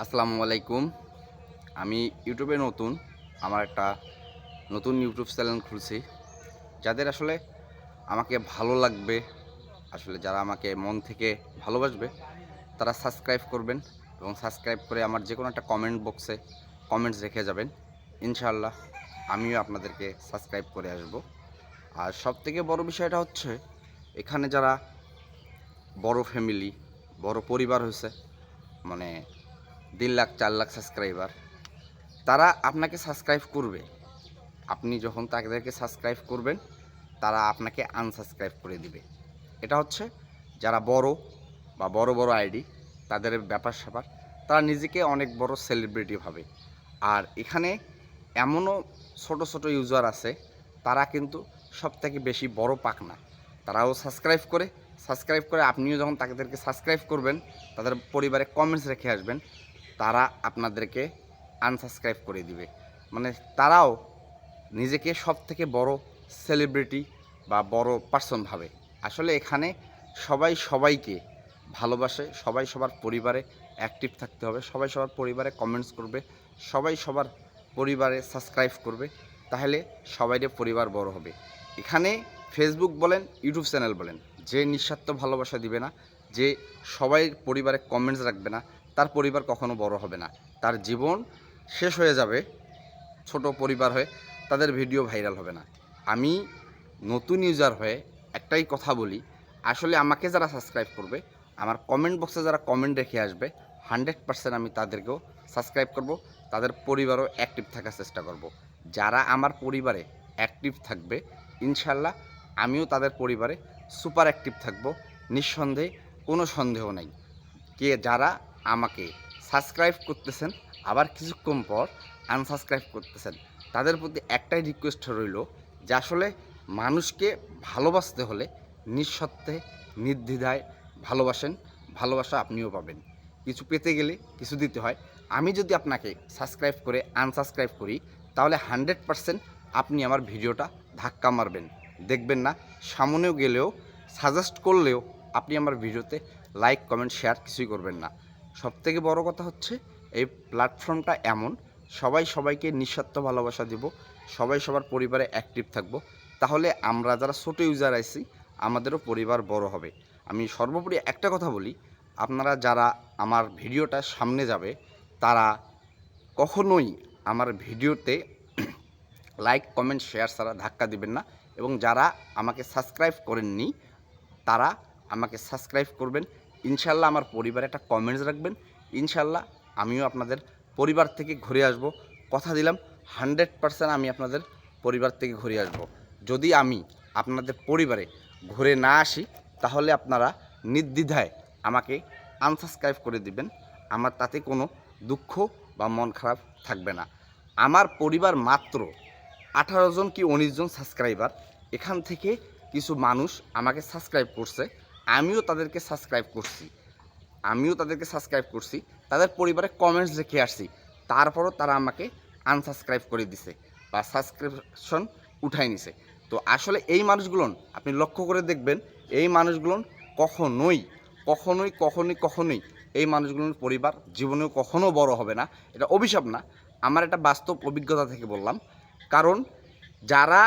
আসসালামু আলাইকুম। আমি ইউটিউবে নতুন। আমার একটা নতুন ইউটিউব চ্যানেল খুলছি। যাদের আসলে আমাকে ভালো লাগবে, আসলে যারা আমাকে মন থেকে ভালোবাসবে, তারা সাবস্ক্রাইব করবেন এবং সাবস্ক্রাইব করে আমার যেকোনো একটা কমেন্ট বক্সে কমেন্টস রেখে যাবেন। ইনশাআল্লাহ আমিও আপনাদেরকে সাবস্ক্রাইব করে আসব। আর সবথেকে বড় বিষয়টা হচ্ছে, এখানে যারা বড় ফ্যামিলি, বড় পরিবার হয়েছে, মানে 3 লাখ 4 লাখ সাবস্ক্রাইবার, তারা আপনাকে সাবস্ক্রাইব করবে। আপনি যখন তাদেরকে সাবস্ক্রাইব করবেন, তারা আপনাকে আনসাবস্ক্রাইব করে দিবে। এটা হচ্ছে যারা বড় বা বড় বড় আইডি, তাদের ব্যাপার-স্যাপার। তারা নিজেকে অনেক বড় সেলিব্রিটি ভাবে। আর এখানে এমনও ছোট ছোট ইউজার আছে, তারা কিন্তু সবথেকে বেশি বড় পাকনা। তারাও সাবস্ক্রাইব করে আপনিও যখন তাদেরকে সাবস্ক্রাইব করবেন, তাদের পরিবারে কমেন্টস রেখে আসবেন, তারা আপনাদেরকে আনসাবস্ক্রাইব করে দিবে। মানে তারাও নিজেকে সবথেকে বড় সেলিব্রিটি বা বড় পার্সন ভাবে। আসলে এখানে সবাই সবাইকে ভালোবাসে, সবাই সবার পরিবারে অ্যাক্টিভ থাকতে হবে, সবাই সবার পরিবারে কমেন্টস করবে, সবাই সবার পরিবারে সাবস্ক্রাইব করবে, তাহলে সবাইরে পরিবার বড় হবে। এখানে ফেসবুক বলেন, ইউটিউব চ্যানেল বলেন, যে নিঃস্বার্থ ভালোবাসা দিবে না, যে সবাই পরিবারে কমেন্টস রাখবে না, তার পরিবার কখনো বড় হবে না। তার জীবন শেষ হয়ে যাবে ছোট পরিবার হয়ে, তাদের ভিডিও ভাইরাল হবে না। আমি নতুন ইউজার হয়ে একটাই কথা বলি, আসলে আমাকে যারা সাবস্ক্রাইব করবে, আমার কমেন্ট বক্সে যারা কমেন্ট রেখে আসবে, 100% আমি তাদেরকেও সাবস্ক্রাইব করব, তাদের পরিবারও অ্যাক্টিভ থাকার চেষ্টা করব। যারা আমার পরিবারে অ্যাক্টিভ থাকবে, ইনশাল্লাহ আমিও তাদের পরিবারে সুপার অ্যাক্টিভ থাকব, নিঃসন্দেহে, কোনো সন্দেহ নাই। যারা আমাকে সাবস্ক্রাইব করতেছেন, আবার কিছুক্ষণ পর আনসাবস্ক্রাইব করতেছেন, তাদের প্রতি একটাই রিকোয়েস্ট রইল যে আসলে মানুষকে ভালোবাসতে হলে নিঃস্বার্থে, নির্দ্বিধায় ভালোবাসেন, ভালোবাসা আপনিও পাবেন। কিছু পেতে গেলে কিছু দিতে হয়। আমি যদি আপনাকে সাবস্ক্রাইব করে আনসাবস্ক্রাইব করি, তাহলে 100% আপনি আমার ভিডিওটা ধাক্কা মারবেন, দেখবেন না। সামনেও গেলেও, সাজেস্ট করলেও আপনি আমার ভিডিওতে লাইক, কমেন্ট, শেয়ার কিছুই করবেন না। সবথেকে বড় কথা হচ্ছে, এই প্ল্যাটফর্মটা এমন, সবাই সবাইকে নিঃস্বার্থ ভালোবাসা দিব, সবাই সবার পরিবারে অ্যাক্টিভ থাকব, তাহলে আমরা যারা ছোটো ইউজার আছি, আমাদেরও পরিবার বড় হবে। আমি সর্বোপরি একটা কথা বলি, আপনারা যারা আমার ভিডিওটা সামনে যাবে, তারা কখনোই আমার ভিডিওতে লাইক, কমেন্ট, শেয়ার ছাড়া ধাক্কা দিবেন না। এবং যারা আমাকে সাবস্ক্রাইব করেননি, তারা আমাকে সাবস্ক্রাইব করবেন। ইনশাল্লাহ আমার পরিবারে একটা কমেন্টস রাখবেন, ইনশাল্লাহ আমিও আপনাদের পরিবার থেকে ঘুরে আসব। কথা দিলাম, 100% আমি আপনাদের পরিবার থেকে ঘুরে আসব। যদি আমি আপনাদের পরিবারে ঘুরে না আসি, তাহলে আপনারা নির্দ্বিধায় আমাকে আনসাবস্ক্রাইব করে দিবেন। আমার তাতে কোনো দুঃখ বা মন খারাপ থাকবে না। আমার পরিবার মাত্র 18 জন কি 19 জন সাবস্ক্রাইবার। এখান থেকে কিছু মানুষ আমাকে সাবস্ক্রাইব করছে, আমিও তাদেরকে সাবস্ক্রাইব করছি, তাদের পরিবারে কমেন্টস রেখে আসছি, তারপরও তারা আমাকে আনসাবস্ক্রাইব করে দিছে বা সাবস্ক্রিপশন উঠাই নিছে। তো আসলে এই মানুষগুলোন আপনি লক্ষ্য করে দেখবেন, এই মানুষগুলোন কখনোই কখনোই কখনোই কখনোই এই মানুষগুলোর পরিবার জীবনেও কখনো বড় হবে না। এটা অভিশাপ না, আমার একটা বাস্তব অভিজ্ঞতা থেকে বললাম। কারণ যারা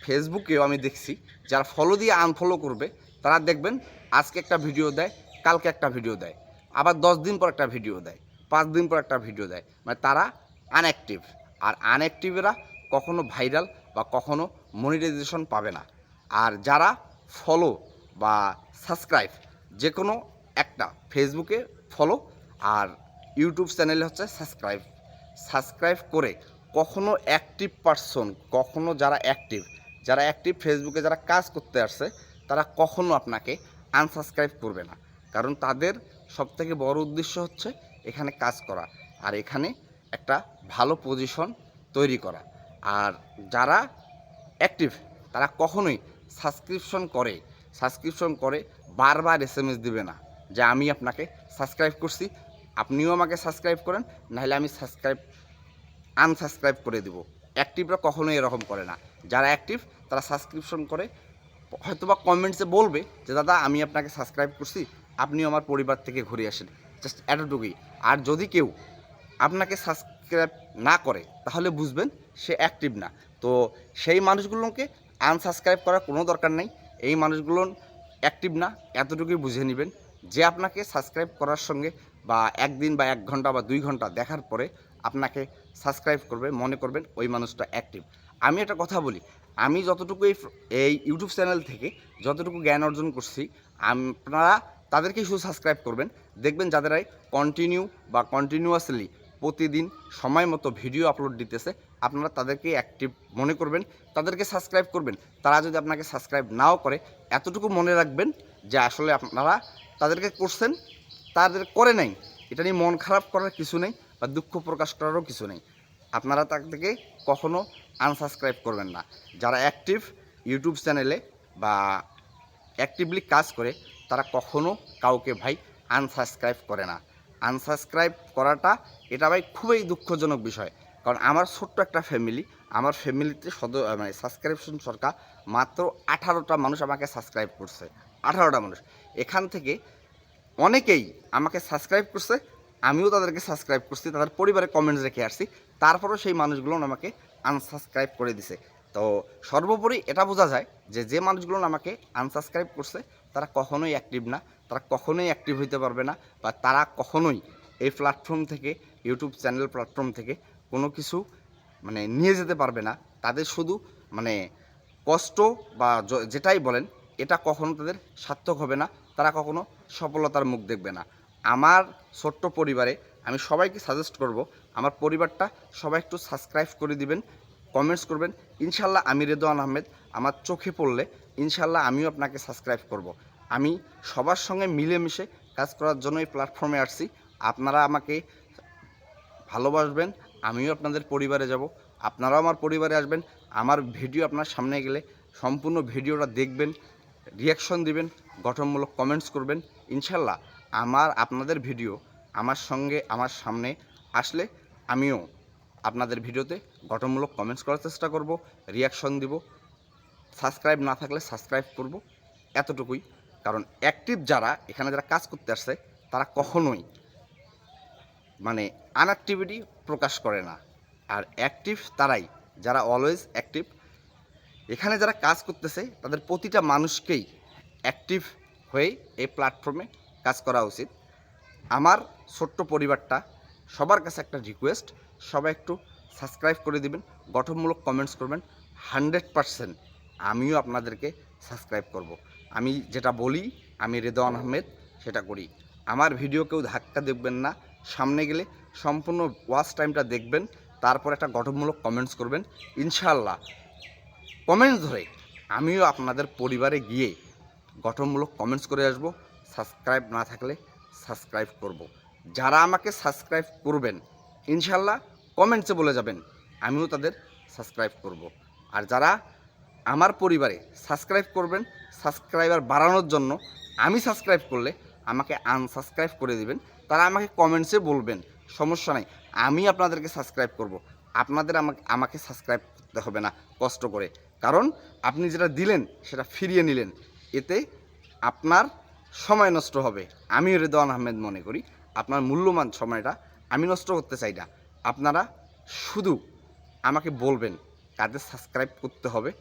ফেসবুকেও আমি দেখছি, যারা ফলো দিয়ে আনফলো করবে, তারা দেখবেন আজকে একটা ভিডিও দেয়, কালকে একটা ভিডিও দেয়, আবার 10 দিন পর একটা ভিডিও দেয়, 5 দিন পর একটা ভিডিও দেয়। মানে তারা আনঅ্যাক্টিভ। আর আনঅ্যাক্টিভেরা কখনো ভাইরাল বা কখনো মনিটাইজেশন পাবে না। আর যারা ফলো বা সাবস্ক্রাইব, যে কোনো একটা, ফেসবুকে ফলো আর ইউটিউব চ্যানেলে হচ্ছে সাবস্ক্রাইব করে কখনো অ্যাক্টিভ পারসন, কখনো যারা অ্যাক্টিভ ফেসবুকে যারা কাজ করতে আসছে, তারা কখনো আপনাকে আনসাবস্ক্রাইব করবে না। কারণ তাদের সবথেকে বড় উদ্দেশ্য হচ্ছে এখানে কাজ করা, আর এখানে একটা ভালো পজিশন তৈরি করা। আর যারা অ্যাক্টিভ, তারা কখনোই সাবস্ক্রিপশন করে বারবার SMS দিবে না যে আমি আপনাকে সাবস্ক্রাইব করছি, আপনিও আমাকে সাবস্ক্রাইব করেন, নাহলে আমি আনসাবস্ক্রাইব করে দেব। অ্যাক্টিভরা কখনোই এরকম করে না। যারা অ্যাক্টিভ, তারা সাবস্ক্রিপশন করে, হয়তোবা কমেন্টসে বলবে যে দাদা আমি আপনাকে সাবস্ক্রাইব করছি, আপনিও আমার পরিবার থেকে ঘুরে আসেন। জাস্ট এতটুকুই। আর যদি কেউ আপনাকে সাবস্ক্রাইব না করে তাহলে বুঝবেন সে অ্যাক্টিভ না। তো সেই মানুষগুলোকে আনসাবস্ক্রাইব করার কোনো দরকার নেই। এই মানুষগুলো অ্যাক্টিভ না, এতটুকুই বুঝে নেবেন। যে আপনাকে সাবস্ক্রাইব করার সঙ্গে বা একদিন বা 1 ঘন্টা বা 2 ঘন্টা দেখার পরে আপনাকে সাবস্ক্রাইব করবে, মনে করবেন ওই মানুষটা অ্যাক্টিভ। আমি একটা কথা বলি, আমি যতটুকু এই ইউটিউব চ্যানেল থেকে যতটুকু জ্ঞান অর্জন করছি, আপনারা তাদেরকেই শুধু সাবস্ক্রাইব করবেন। দেখবেন যাদের কন্টিনিউয়াসলি প্রতিদিন সময় মতো ভিডিও আপলোড দিতেছে, আপনারা তাদেরকে অ্যাক্টিভ মনে করবেন, তাদেরকে সাবস্ক্রাইব করবেন। তারা যদি আপনাকে সাবস্ক্রাইব নাও করে, এতটুকু মনে রাখবেন যে আসলে আপনারা তাদেরকে করছেন, তাদের করে নাই, এটা নিয়ে মন খারাপ করার কিছু নেই বা দুঃখ প্রকাশ করারও কিছু নেই। আপনারা তাদেরকে কখনো আনসাবস্ক্রাইব করবেন না। যারা অ্যাক্টিভ ইউটিউব চ্যানেলে বা অ্যাক্টিভলি কাজ করে, তারা কখনো কাউকে ভাই আনসাবস্ক্রাইব করে না। আনসাবস্ক্রাইব করাটা এটা ভাই খুবই দুঃখজনক বিষয়। কারণ আমার ছোট্ট একটা ফ্যামিলি, আমার ফ্যামিলিতে মানে সাবস্ক্রিপশন সংখ্যা মাত্র 18টা মানুষ আমাকে সাবস্ক্রাইব করছে। 18টা মানুষ। এখান থেকে অনেকেই আমাকে সাবস্ক্রাইব করছে, আমিও তাদেরকে সাবস্ক্রাইব করছি, তাদের পরিবারে কমেন্টস রেখে আসছি, তারপরেও সেই মানুষগুলো আমাকে আনসাবস্ক্রাইব করে দিছে। তো সর্বোপরি এটা বোঝা যায় যে যে মানুষগুলো আমাকে আনসাবস্ক্রাইব করছে তারা কখনোই অ্যাক্টিভ না, তারা কখনোই অ্যাক্টিভ হইতে পারবে না, বা তারা কখনোই এই প্ল্যাটফর্ম থেকে, ইউটিউব চ্যানেল প্ল্যাটফর্ম থেকে কোনো কিছু মানে নিয়ে যেতে পারবে না। তাদের শুধু মানে কষ্ট বা যেটাই বলেন, এটা কখনো তাদের সার্থক হবে না, তারা কখনো সফলতার মুখ দেখবে না। আমার ছোট্ট পরিবারে আমি সবাইকে সাজেস্ট করব, আমার পরিবারটা সবাই একটু সাবস্ক্রাইব করে দিবেন, কমেন্টস করবেন। ইনশাল্লাহ আমি রেদওয়ান আহমেদ, আমার চোখে পড়লে ইনশাল্লাহ আমিও আপনাকে সাবস্ক্রাইব করব। আমি সবার সঙ্গে মিলেমিশে কাজ করার জন্য এই প্ল্যাটফর্মে আসছি। আপনারা আমাকে ভালোবাসবেন, আমিও আপনাদের পরিবারে যাব, আপনারাও আমার পরিবারে আসবেন। আমার ভিডিও আপনার সামনে গেলে সম্পূর্ণ ভিডিওটা দেখবেন, রিয়াকশন দিবেন, গঠনমূলক কমেন্টস করবেন। ইনশাল্লাহ আপনাদের ভিডিও আমার সামনে আসলে আমিও আপনাদের ভিডিওতে গঠনমূলক কমেন্টস করার চেষ্টা করব, রিয়াকশন দিব। সাবস্ক্রাইব না থাকলে সাবস্ক্রাইব করব, এতটুকুই। কারণ অ্যাক্টিভ যারা এখানে যারা কাজ করতে আসছে, তারা কখনোই মানে আনঅ্যাক্টিভিটি প্রকাশ করে না। আর অ্যাক্টিভ তারাই যারা অলওয়েজ অ্যাক্টিভ। এখানে যারা কাজ করতেছে তাদের প্রতিটা মানুষকেই অ্যাক্টিভ হয়ে এই প্ল্যাটফর্মে কাজ করা উচিত। আমার ছোট্ট পরিবারটা সবার কাছে একটা রিকোয়েস্ট, সবাই একটু সাবস্ক্রাইব করে দিবেন, গঠনমূলক কমেন্টস করবেন। 100% আমিও আপনাদেরকে সাবস্ক্রাইব করব। আমি যেটা বলি, আমি রেদওয়ান আহমেদ সেটা করি। আমার ভিডিও কেউ ধাক্কা দেখবেন না, সামনে গেলে সম্পূর্ণ ওয়াচ টাইমটা দেখবেন, তারপর একটা গঠনমূলক কমেন্টস করবেন। ইনশাআল্লাহ কমেন্টস ধরে আমিও আপনাদের পরিবারে গিয়ে গঠনমূলক কমেন্টস করে আসব। সাবস্ক্রাইব না থাকলে সাবস্ক্রাইব করব। যারা আমাকে সাবস্ক্রাইব করবেন ইনশাল্লাহ কমেন্টসে বলে যাবেন, আমিও তাদের সাবস্ক্রাইব করব। আর যারা আমার পরিবারে সাবস্ক্রাইব করবেন, সাবস্ক্রাইবার বাড়ানোর জন্য আমি সাবস্ক্রাইব করলে আমাকে আনসাবস্ক্রাইব করে দিবেন, তারা আমাকে কমেন্টসে বলবেন, সমস্যা নাই, আমি আপনাদেরকে সাবস্ক্রাইব করব। আপনাদের আমাকে সাবস্ক্রাইব করতে হবে না কষ্ট করে, কারণ আপনি যেটা দিলেন সেটা ফিরিয়ে নিলেন, এতে আপনার সময় নষ্ট হবে। আমি রেদওয়ান আহমেদ মনে করি আপনার মূল্যবান সময়টা আমি নষ্ট করতে চাই না। আপনারা শুধু আমাকে বলবেন কাদের সাবস্ক্রাইব করতে হবে,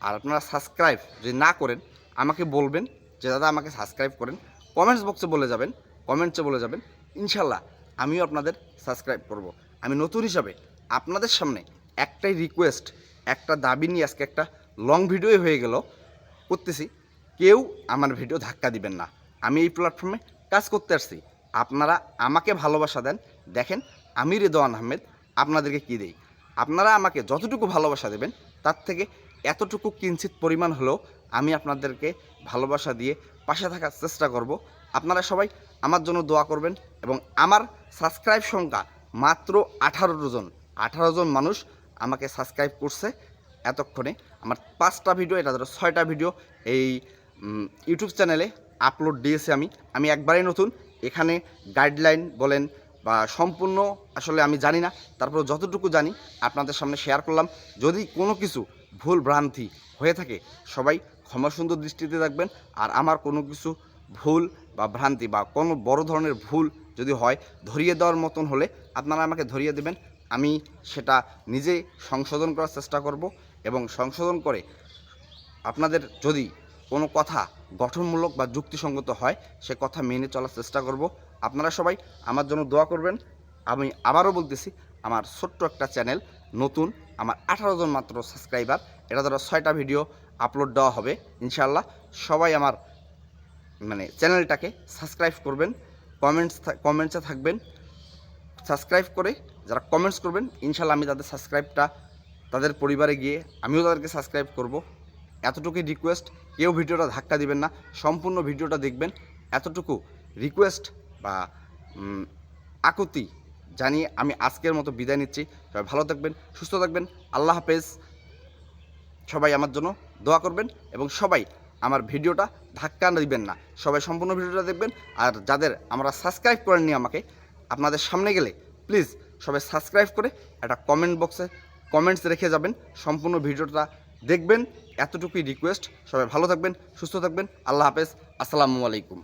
আর আপনারা সাবস্ক্রাইব যদি না করেন আমাকে বলবেন যে দাদা আমাকে সাবস্ক্রাইব করেন, কমেন্টস বক্সে বলে যাবেন, কমেন্টসে বলে যাবেন। ইনশাল্লাহ আমিও আপনাদের সাবস্ক্রাইব করব। আমি নতুন হিসাবে আপনাদের সামনে একটাই রিকোয়েস্ট, একটা দাবি নিয়ে আজকে একটা লং ভিডিও হয়ে গেল করতেছি, কেউ আমার ভিডিও ধাক্কা দিবেন না। আমি এই প্ল্যাটফর্মে কাজ করতে আসছি, আপনারা আমাকে ভালোবাসা দেন। দেখেন আমি রেদওয়ান আহমেদ আপনাদেরকে কী দেই। আপনারা আমাকে যতটুকু ভালোবাসা দেবেন তার থেকে এতটুকু কিঞ্চিত পরিমাণ হলেও আমি আপনাদেরকে ভালোবাসা দিয়ে পাশে থাকার চেষ্টা করব। আপনারা সবাই আমার জন্য দোয়া করবেন। এবং আমার সাবস্ক্রাইব সংখ্যা মাত্র 18 জন, 18 জন মানুষ আমাকে সাবস্ক্রাইব করছে এতক্ষণে। আমার 5টা ভিডিও, এটা ধরো 6টা ভিডিও এই ইউটিউব চ্যানেলে আপলোড দিয়েছি। আমি একবারেই নতুন, এখানে গাইডলাইন বলেন বা সম্পূর্ণ আসলে আমি জানি না, তারপর যতটুকু জানি আপনাদের সামনে শেয়ার করলাম। যদি কোনো কিছু ভুল ভ্রান্তি হয়ে থাকে সবাই ক্ষমা সুন্দর দৃষ্টিতে রাখবেন। আর আমার কোনো কিছু ভুল বা ভ্রান্তি বা কোনো বড় ধরনের ভুল যদি হয় ধরিয়ে দেওয়ার মতন হলে আপনারা আমাকে ধরিয়ে দেবেন, আমি সেটা নিজেই সংশোধন করার চেষ্টা করব এবং সংশোধন করে আপনাদের যদি কোনো কথা গঠনমূলক বা যুক্তিসঙ্গত হয় সে কথা মেনে চলার চেষ্টা করব। আপনারা সবাই আমার জন্য দোয়া করবেন। আমি আবারও বলতেছি, আমার ছোট্ট একটা চ্যানেল, নতুন, আমার 18 জন মাত্র সাবস্ক্রাইবার, এটা দ্বারা 6টা ভিডিও আপলোড দেওয়া হবে ইনশাআল্লাহ। সবাই আমার চ্যানেলটাকে সাবস্ক্রাইব করবেন, কমেন্টসে থাকবেন। সাবস্ক্রাইব করে যারা কমেন্টস করবেন ইনশাআল্লাহ আমি তাদের সাবস্ক্রাইবটা তাদের পরিবারে গিয়ে আমিও তাদেরকে সাবস্ক্রাইব করব। এতটুকুই রিকোয়েস্ট, কেউ ভিডিওটা ধাক্কা দিবেন না, সম্পূর্ণ ভিডিওটা দেখবেন, এতটুকু রিকোয়েস্ট বা আকুতি জানিয়ে আমি আজকের মতো বিদায় নিচ্ছি। সবাই ভালো থাকবেন, সুস্থ থাকবেন, আল্লাহ হাফেজ। সবাই আমার জন্য দোয়া করবেন এবং সবাই আমার ভিডিওটা ধাক্কা দিবেন না, সবাই সম্পূর্ণ ভিডিওটা দেখবেন। আর যাদের আমরা সাবস্ক্রাইব করেননি আমাকে, আপনাদের সামনে গেলে প্লিজ সবাই সাবস্ক্রাইব করে একটা কমেন্ট বক্সে কমেন্টস রেখে যাবেন, সম্পূর্ণ ভিডিওটা দেখবেন, এতটুকুই রিকোয়েস্ট। সবাই ভালো থাকবেন, সুস্থ থাকবেন, আল্লাহ হাফেজ, আসসালামু আলাইকুম।